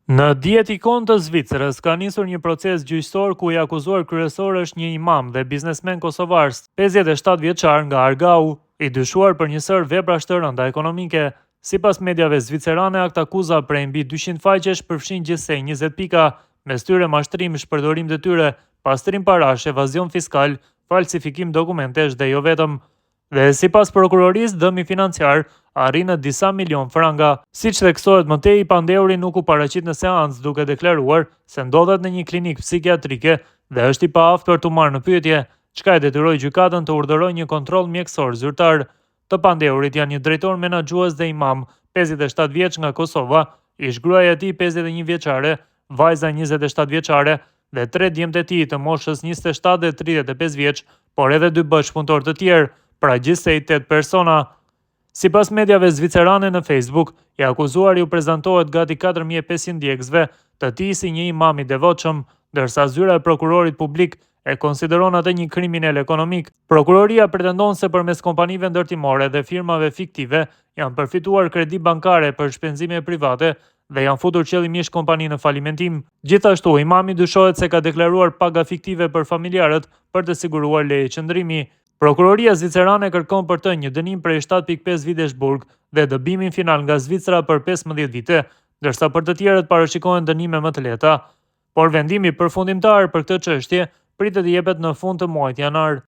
Në Dietikon të Zvicrës ka nisur një proces gjyqësor ku i akuzuar kryesor është një imam dhe biznesmen kosovar, 57 vjeçar nga Argau, i dyshuar për një sër veprash të rënda ekonomike. Sipas mediave zvicerane, akt akuza prej mbi 200 faqesh përfshin gjithsej 20 pika, mes tyre mashtrim, shpërdorim detyre, pastrim parash, evazion fiskal, falsifikim dokumentesh dhe jo vetëm. Dhe sipas prokurorisë, dëmi financiar arrin në disa milion franga. Siç theksohet më tej, Pandeuri nuk u paraqit në seancë, duke deklaruar se ndodhet në një klinikë psikiatrike dhe është i paaftur të marrë në pyetje, çka e detyroi gjykatën të urdhërojë një kontroll mjekësor zyrtar. Të Pandeurit janë një drejtor menaxhues dhe imam, 57 vjeç nga Kosova, ish gruaja e tij 51 vjeçare, vajza 27 vjeçare dhe 3 djemtë e tij të moshës 27 dhe 35 vjeç, por edhe 2 bashkëpunëtor të tjerë, pra gjithsej 8 persona. Sipas mediave zvicerane, në Facebook, i akuzuari u prezantohet gati 4500 ndjekësve të tij si një imam i devotshëm, ndërsa zyra e prokurorit publik e konsideron atë një kriminal ekonomik. Prokuroria pretendon se përmes kompanive ndërtimore dhe firmave fiktive janë përfituar kredi bankare për shpenzime private dhe janë futur qëllimisht kompani në falimentim. Gjithashtu, imami dyshohet se ka deklaruar paga fiktive për familjarët për të siguruar leje qëndrimi. Prokuroria zvicerane kërkon për të një dënim prej 7.5 vitesh burg dhe dëbimin final nga Zvicra për 15 vite, ndërsa për të tjerët parashikohen dënime më të lehta, por vendimi përfundimtar për këtë çështje pritet të jepet në fund të muajit janar.